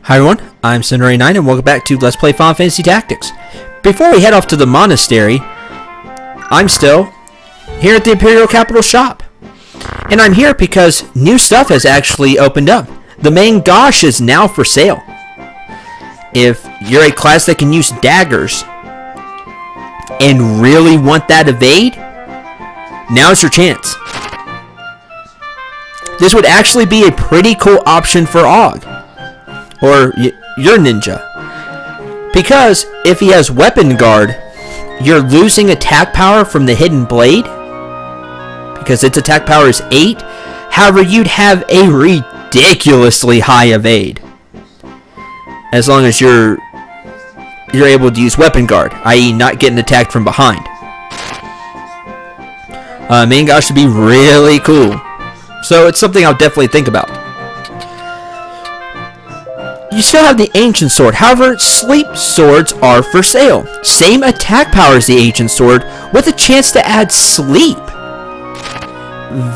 Hi everyone, I'm Monastery and welcome back to Let's Play Final Fantasy Tactics. Before we head off to the Monastery, I'm still here at the Imperial Capital Shop. And I'm here because new stuff has actually opened up. The main Gosh is now for sale. If you're a class that can use daggers and really want that evade, now's your chance. This would actually be a pretty cool option for Og. Or your ninja. Because if he has weapon guard, you're losing attack power from the hidden blade. Because its attack power is 8. However, you'd have a ridiculously high evade. As long as you're able to use weapon guard, i.e. not getting attacked from behind. Main Gosh should be really cool. So it's something I'll definitely think about. You still have the Ancient Sword, however, Sleep Swords are for sale. Same attack power as the Ancient Sword, with a chance to add Sleep.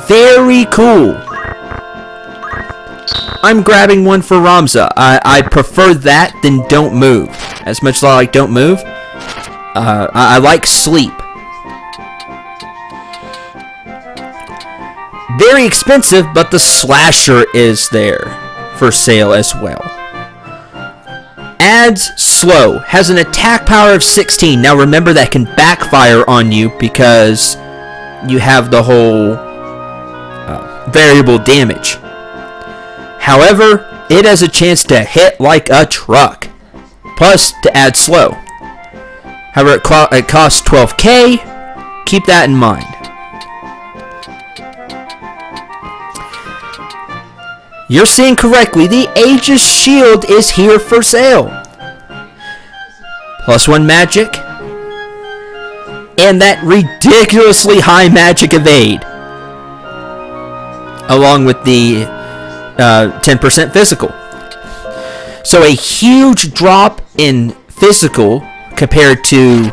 Very cool. I'm grabbing one for Ramza. I prefer that than Don't Move. As much as I like Don't Move, I like Sleep. Very expensive, but the Slasher is there for sale as well. Adds Slow, has an attack power of 16. Now remember that can backfire on you because you have the whole variable damage. However, it has a chance to hit like a truck. Plus to add Slow. However, it costs 12k. Keep that in mind. You're seeing correctly, the Aegis Shield is here for sale. +1 magic. And that ridiculously high magic evade. Along with the 10% physical. So a huge drop in physical compared to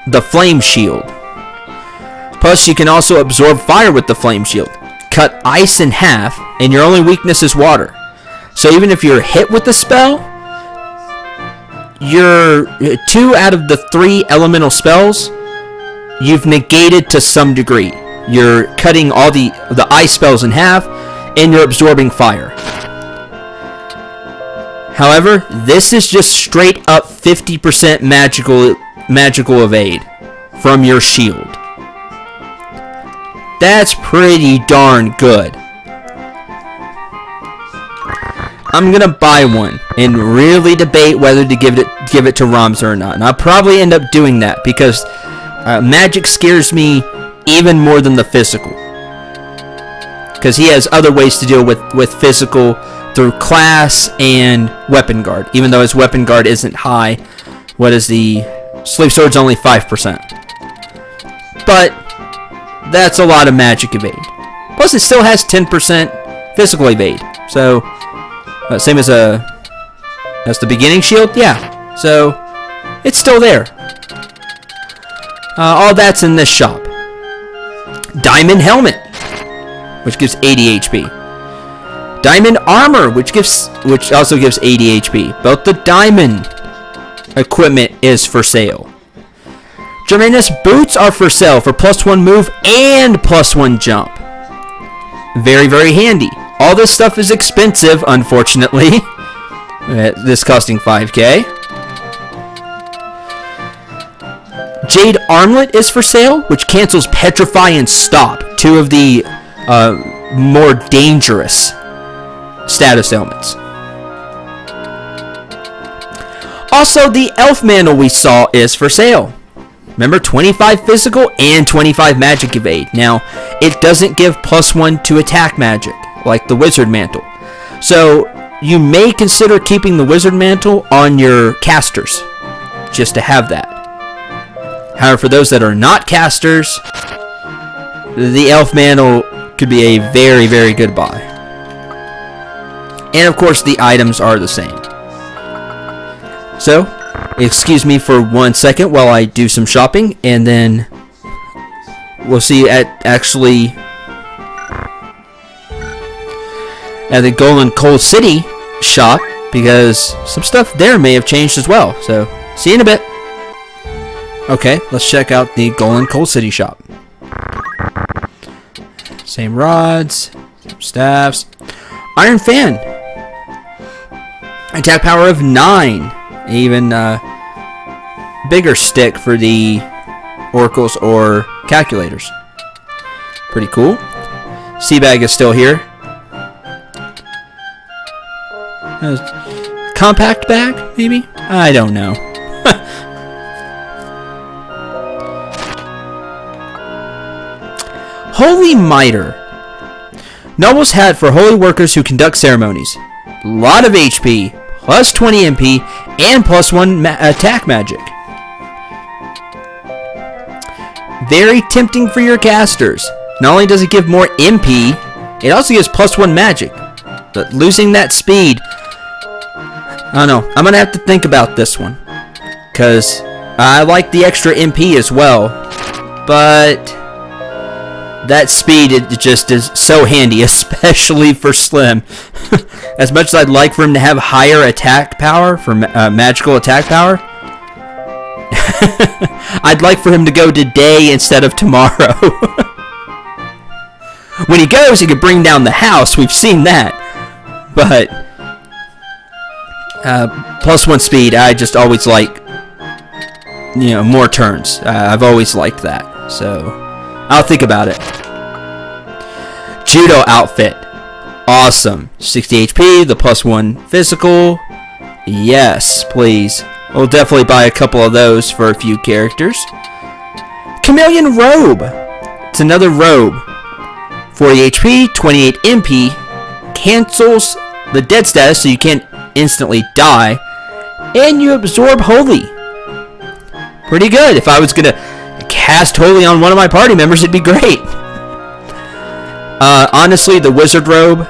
the Flame Shield. Plus you can also absorb fire with the Flame Shield. Cut ice in half, and your only weakness is water. So even if you're hit with the spell, your 2 out of the 3 elemental spells, you've negated to some degree. You're cutting all the ice spells in half, and you're absorbing fire. However, this is just straight up 50% magical evade from your shield. That's pretty darn good. I'm gonna buy one and really debate whether to give it to Ramza or not. And I'll probably end up doing that because magic scares me even more than the physical. Because he has other ways to deal with physical through class and weapon guard. Even though his weapon guard isn't high. What is the Sleep Sword's only 5%. But that's a lot of magic evade. Plus it still has 10% physical evade. So same as the beginning shield? Yeah. So it's still there. All that's in this shop. Diamond Helmet, which gives 80 HP. Diamond Armor, which also gives 80 HP. Both the diamond equipment is for sale. Germanus Boots are for sale for +1 move and +1 jump. Very, very handy. All this stuff is expensive, unfortunately. This costing 5k. Jade Armlet is for sale, which cancels Petrify and Stop, 2 of the more dangerous status ailments. Also, the Elf Mantle we saw is for sale. Remember, 25 physical and 25 magic evade. Now, it doesn't give +1 to attack magic, like the Wizard Mantle. So, you may consider keeping the Wizard Mantle on your casters, just to have that. However, for those that are not casters, the Elf Mantle could be a very, very good buy. And of course, the items are the same. So, excuse me for 1 second while I do some shopping, and then we'll see at the Golden Coal City shop because some stuff there may have changed as well. So, see you in a bit. Okay, let's check out the Golan Coal City shop. Same rods, same staffs. Iron Fan. Attack power of 9. Even bigger stick for the oracles or calculators. Pretty cool. Seabag is still here. Compact bag, maybe? I don't know. Holy Mitre. Noble's hat for holy workers who conduct ceremonies. Lot of HP, plus 20 MP, and plus 1 attack magic. Very tempting for your casters. Not only does it give more MP, it also gives plus 1 magic. But losing that speed, I don't know. I'm going to have to think about this one. Because I like the extra MP as well. But that speed, it just is so handy, especially for Slim. As much as I'd like for him to have higher attack power, for magical attack power, I'd like for him to go today instead of tomorrow. When he goes, he can bring down the house. We've seen that. But plus 1 speed, I just always like, you know, more turns. I've always liked that. So I'll think about it. Judo outfit. Awesome. 60 HP, the plus 1 physical. Yes, please. We'll definitely buy a couple of those for a few characters. Chameleon robe. It's another robe. 40 HP, 28 MP. Cancels the dead status so you can't instantly die. And you absorb holy. Pretty good. If I was going to cast holy on one of my party members, it'd be great. Honestly, the wizard robe,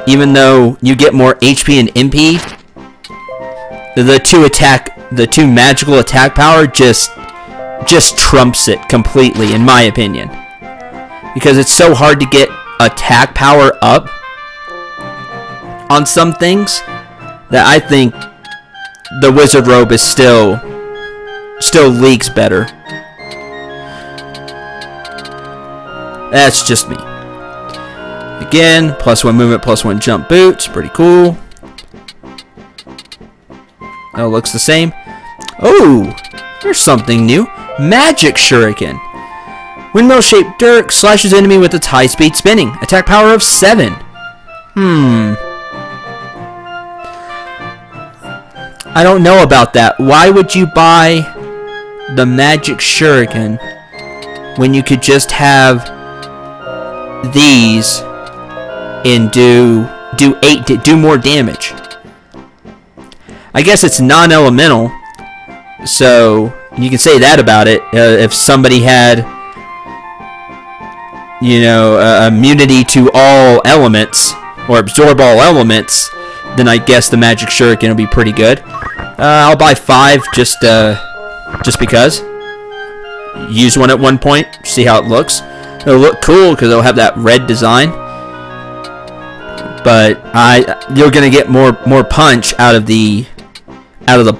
even though you get more HP and MP, the two magical attack power just trumps it completely, in my opinion. Because it's so hard to get attack power up on some things that I think the wizard robe is still leaks better. That's just me. Again, plus 1 movement, plus 1 jump boots. Pretty cool. Oh, looks the same. Oh, there's something new. Magic Shuriken. Windmill-shaped dirk slashes enemy with its high-speed spinning. Attack power of 7. I don't know about that. Why would you buy the Magic Shuriken when you could just have these and do more damage? I guess it's non-elemental, so you can say that about it. If somebody had, you know, immunity to all elements or absorb all elements, then I guess the Magic Shuriken will be pretty good. I'll buy 5 just because. Use one at one point, see how it looks. It'll look cool because it'll have that red design. But you're gonna get more punch out of the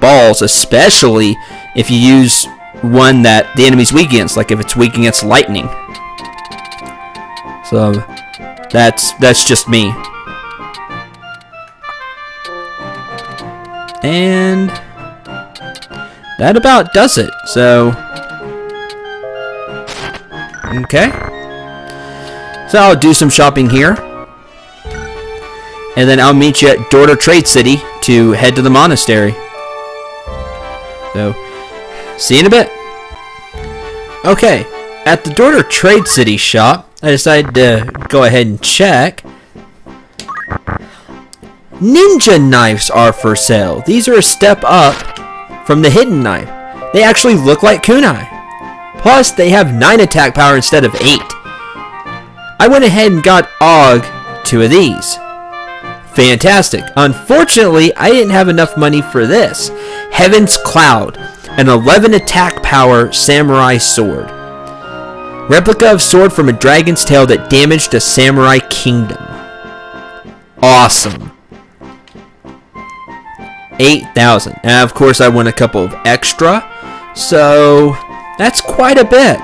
balls, especially if you use one that the enemy's weak against, like if it's weak against lightning. So that's just me. And that about does it. So okay. So I'll do some shopping here. And then I'll meet you at Dorter Trade City to head to the monastery. So, see you in a bit. Okay, at the Dorter Trade City shop, I decided to go ahead and check. Ninja knives are for sale. These are a step up from the hidden knife. They actually look like kunai. Plus, they have 9 attack power instead of 8. I went ahead and got Og 2 of these. Fantastic. Unfortunately, I didn't have enough money for this. Heaven's Cloud, an 11 attack power samurai sword. Replica of sword from a dragon's tail that damaged a samurai kingdom. Awesome. 8,000. And of course I won a couple of extra, so that's quite a bit.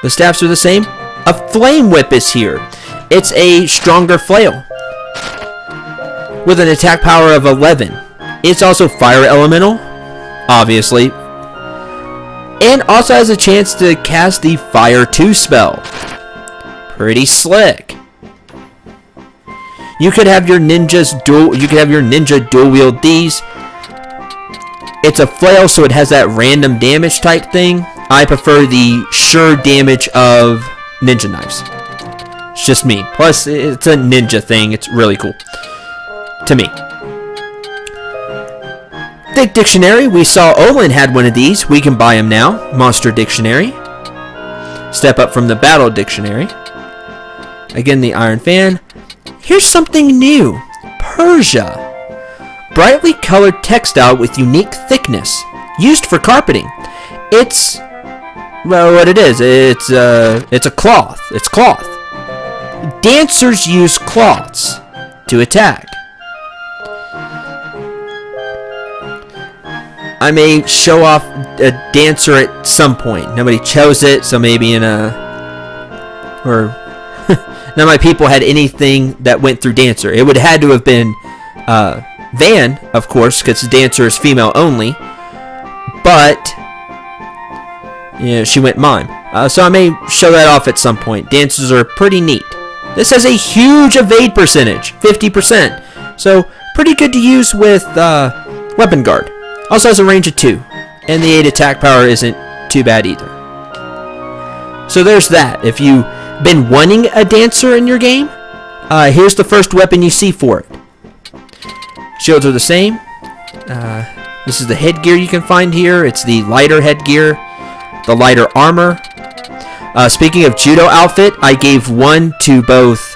The staffs are the same. A flame whip is here. It's a stronger flail with an attack power of 11. It's also fire elemental, obviously, and also has a chance to cast the Fire 2 spell. Pretty slick. You could have your ninjas dual. You could have your ninja dual wield these. It's a flail, so it has that random damage type thing. I prefer the sure damage of ninja knives. It's just me. Plus, it's a ninja thing. It's really cool to me. Thick Dictionary. We saw Olin had one of these. We can buy them now. Monster Dictionary. Step up from the Battle Dictionary. Again, the Iron Fan. Here's something new. Persia. Brightly colored textile with unique thickness. Used for carpeting. It's, well, what it is. It's a cloth. It's cloth. Dancers use cloths to attack. I may show off a dancer at some point. Nobody chose it, so maybe in a... Or... none of my people had anything that went through dancer. It would have had to have been Van, of course, because the dancer is female only. But... yeah, she went mime. So I may show that off at some point. Dancers are pretty neat. This has a huge evade percentage, 50%. So pretty good to use with weapon guard. Also has a range of 2, and the 8 attack power isn't too bad either. So there's that. If you've been wanting a dancer in your game, here's the first weapon you see for it. Shields are the same. This is the headgear you can find here. It's the lighter headgear, the lighter armor. Speaking of judo outfit, I gave one to both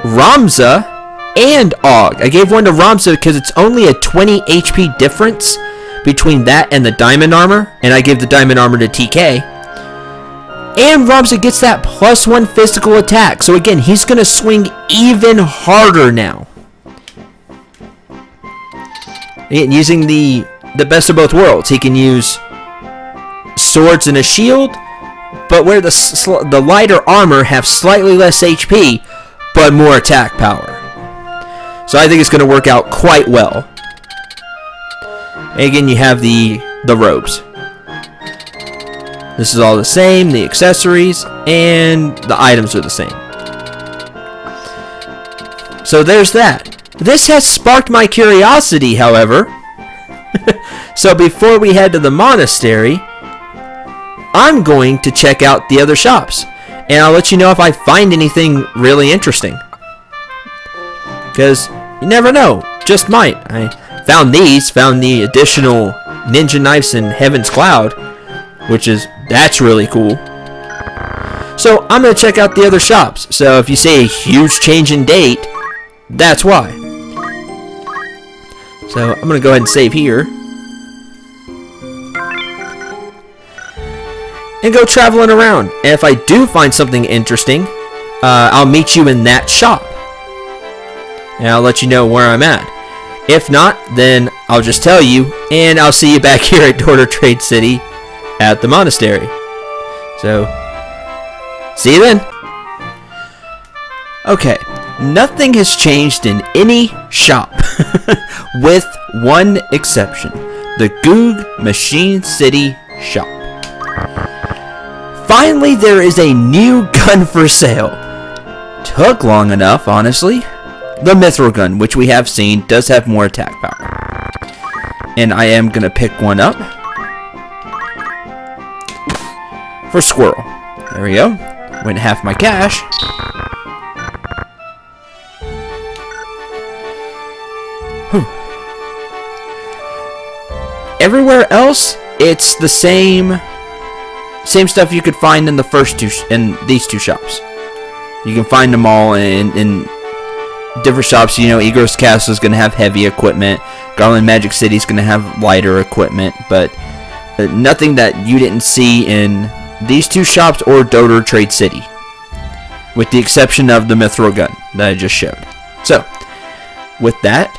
Ramza and Og. I gave one to Ramza because it's only a 20 HP difference between that and the diamond armor, and I give the diamond armor to TK. And Ramza gets that +1 physical attack, so again, he's going to swing even harder now. Again, using the best of both worlds. He can use swords and a shield, but where the lighter armor have slightly less HP, but more attack power. So I think it's going to work out quite well. And again, you have the robes. This is all the same, the accessories, and the items are the same. So there's that. This has sparked my curiosity, however. So before we head to the monastery, I'm going to check out the other shops. And I'll let you know if I find anything really interesting. Because you never know, just might. I found the additional ninja knives in Heaven's Cloud, that's really cool. So I'm going to check out the other shops. So if you say a huge change in date, that's why. So I'm going to go ahead and save here. And go traveling around. And if I do find something interesting, I'll meet you in that shop. And I'll let you know where I'm at. If not, then I'll just tell you, and I'll see you back here at Dorter Trade City at the monastery. So, see you then. Okay, nothing has changed in any shop, with one exception. The Goog Machine City shop. Finally, there is a new gun for sale. Took long enough, honestly. The Mithril gun, which we have seen, does have more attack power. And I am going to pick one up. For Squirrel. There we go. Went half my cash. Whew. Everywhere else, it's the same stuff you could find in these two shops. You can find them all in different shops. You know, Egros Castle is going to have heavy equipment. Garland Magic City is going to have lighter equipment, but nothing that you didn't see in these two shops or Dorter Trade City, with the exception of the Mithril gun that I just showed. So, with that,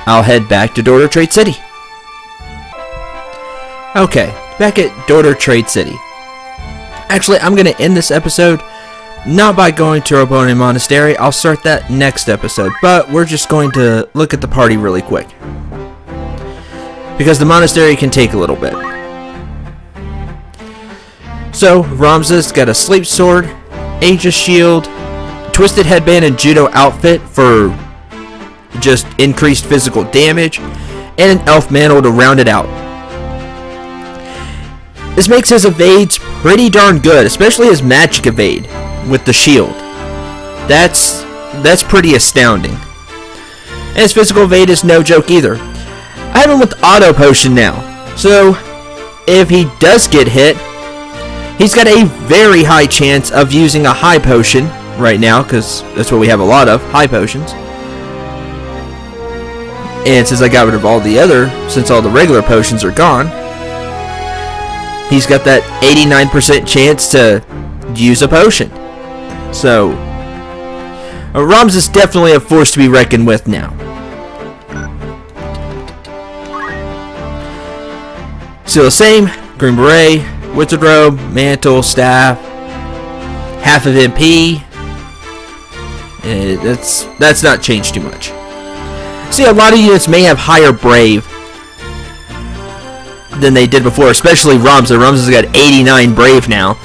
I'll head back to Dorter Trade City. Okay, back at Dorter Trade City. Actually, I'm going to end this episode not by going to Orbonne Monastery. I'll start that next episode, but we're just going to look at the party really quick, because the monastery can take a little bit. So, Ramses got a sleep sword, Aegis shield, twisted headband and judo outfit for just increased physical damage, and an elf mantle to round it out. This makes his evades pretty darn good, especially his magic evade with the shield. That's pretty astounding. And his physical evade is no joke either. I have him with auto potion now, so if he does get hit, he's got a very high chance of using a high potion right now, because that's what we have a lot of, high potions. And since I got rid of all the other, since all the regular potions are gone, he's got that 89% chance to use a potion. So, Ramses is definitely a force to be reckoned with now. Still the same, green beret, wizard robe, mantle, staff, half of MP. That's not changed too much. See, a lot of units may have higher brave than they did before, especially Ramses. Ramses has got 89 brave now.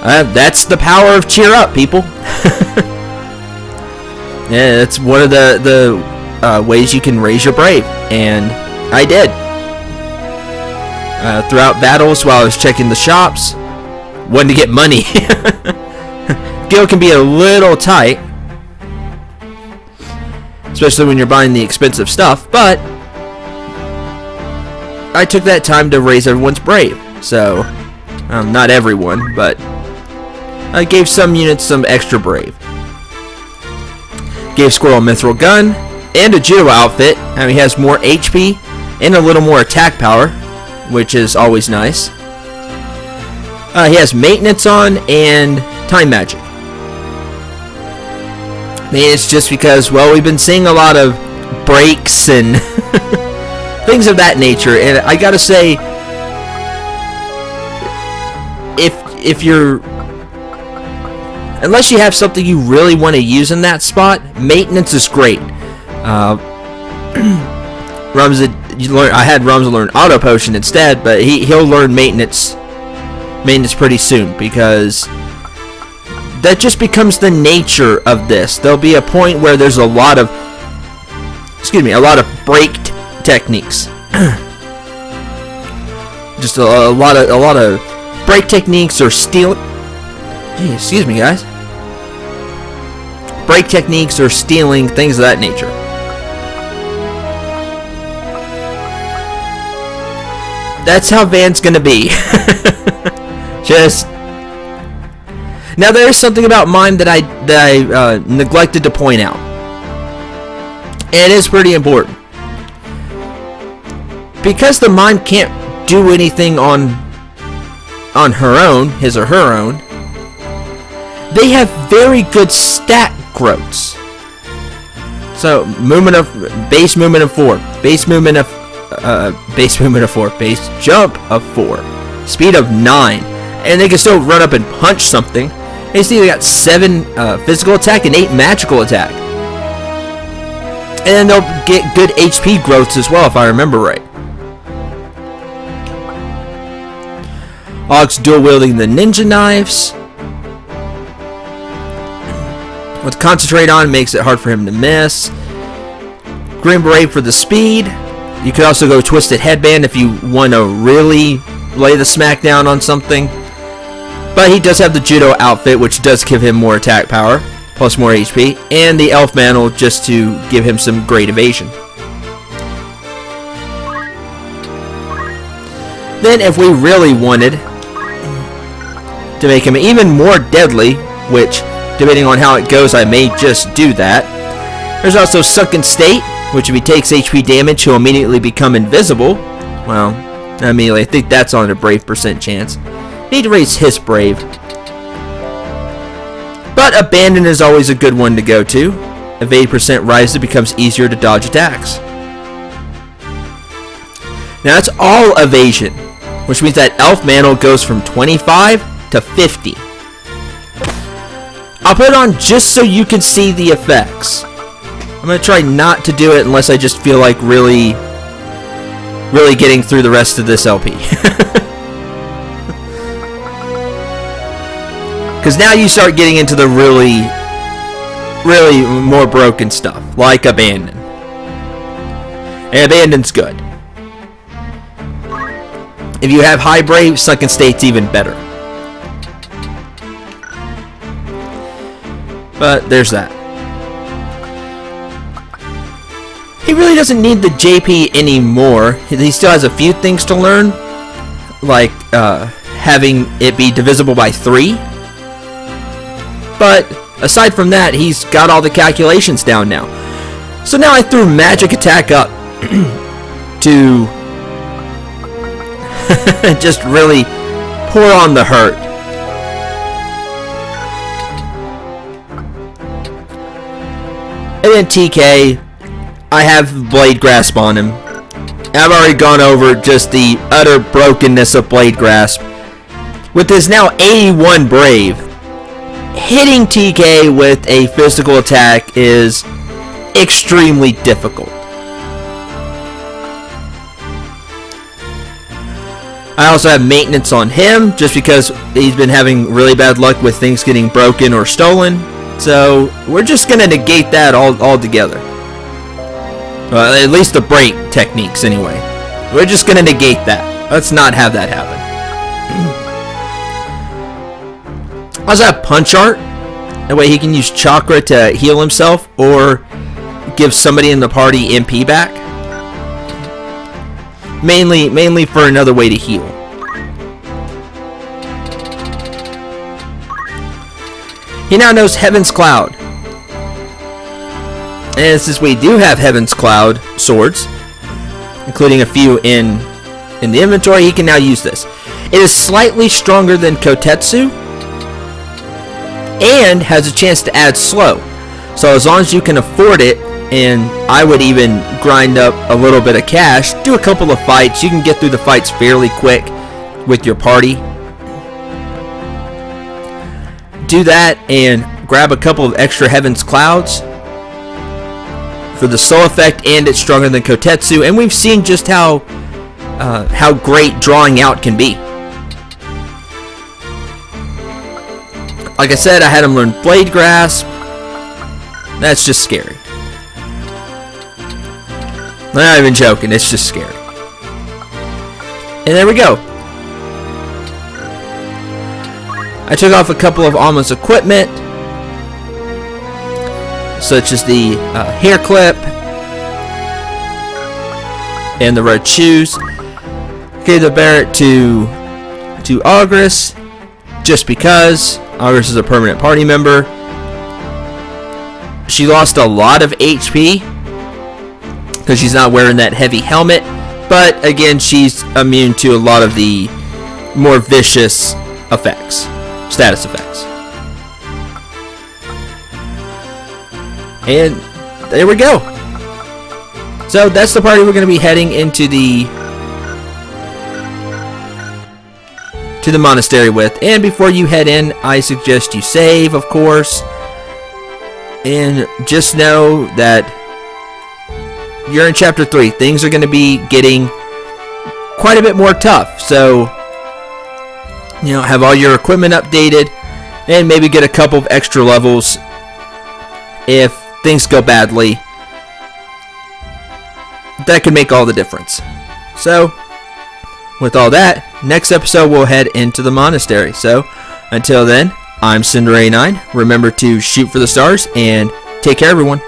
That's the power of cheer up, people. Yeah, that's one of the ways you can raise your brave, and I did. Throughout battles, while I was checking the shops, wanted to get money. Guild can be a little tight, especially when you're buying the expensive stuff, but I took that time to raise everyone's brave. So, not everyone, but I gave some units some extra brave. Gave Squirrel a mithril gun and a judo outfit. Now he has more HP and a little more attack power, which is always nice. He has maintenance on and time magic. It's just because, well, we've been seeing a lot of breaks and things of that nature, and I gotta say, if you're, unless you have something you really want to use in that spot, maintenance is great. I had Ramses learn auto potion instead, but he'll learn maintenance pretty soon, because that just becomes the nature of this. There'll be a point where there's a lot of breaked techniques. Just a lot of break techniques or stealing. Gee, excuse me, guys. Break techniques or stealing, things of that nature. That's how Van's gonna be. Just now, there is something about mine that I neglected to point out. And it is pretty important. Because the mime can't do anything on her own, his or her own, they have very good stat growths. So, base movement of 4, base movement of 4, base jump of 4, speed of 9, and they can still run up and punch something. They see they got 7 physical attack and 8 magical attack. And they'll get good HP growths as well, if I remember right. Ox dual wielding the ninja knives. With concentrate on, makes it hard for him to miss. Green beret for the speed. You could also go twisted headband if you want to really lay the smackdown on something. But he does have the judo outfit, which does give him more attack power, plus more HP, and the elf mantle just to give him some great evasion. Then if we really wanted to make him even more deadly, which depending on how it goes I may just do that, there's also Sunken State, which if he takes HP damage he'll immediately become invisible. Well, I think that's on a brave % chance. Need to raise his brave. But Abandon is always a good one to go to, evade percent rises, it becomes easier to dodge attacks. Now that's all evasion, which means that elf mantle goes from 25 to 50. I'll put it on just so you can see the effects. I'm going to try not to do it unless I just feel like really getting through the rest of this LP. Because now you start getting into the really more broken stuff, like Abandon. And Abandon's good. If you have High Brave, Sunken State's even better. But there's that. He really doesn't need the JP anymore. He still has a few things to learn, like having it be divisible by 3. But aside from that, he's got all the calculations down now. So now I threw Magic Attack up to just really pour on the hurt. And then TK, I have Blade Grasp on him. I've already gone over just the utter brokenness of Blade Grasp. With his now 81 Brave, hitting TK with a physical attack is extremely difficult. I also have maintenance on him just because he's been having really bad luck with things getting broken or stolen. So we're just going to negate that all together. At least the break techniques anyway. We're just going to negate that. Let's not have that happen. I also have Punch Art. That way he can use Chakra to heal himself or give somebody in the party MP back. Mainly for another way to heal. He now knows Heaven's Cloud. And since we do have Heaven's Cloud swords, including a few in the inventory, he can now use this. It is slightly stronger than Kotetsu and has a chance to add slow. So as long as you can afford it, and I would even grind up a little bit of cash, do a couple of fights. You can get through the fights fairly quick with your party. Do that and grab a couple of extra Heaven's Clouds for the soul effect, and it's stronger than Kotetsu, and we've seen just how great drawing out can be. Like I said, I had him learn Blade Grasp. That's just scary. I'm not even joking, it's just scary. And there we go. I took off a couple of Alma's equipment, such as the hair clip and the red shoes. Gave the Barrett to August, just because August is a permanent party member. She lost a lot of HP because she's not wearing that heavy helmet, but again, she's immune to a lot of the more vicious effects, status effects. And there we go. So that's the party we're going to be heading into the monastery with. And before you head in, I suggest you save, of course, and just know that you're in chapter 3. Things are going to be getting quite a bit more tough. So, you know, have all your equipment updated and maybe get a couple of extra levels if things go badly. That could make all the difference. So, with all that, next episode we'll head into the monastery. So, until then, I'm Cinder89. Remember to shoot for the stars and take care, everyone.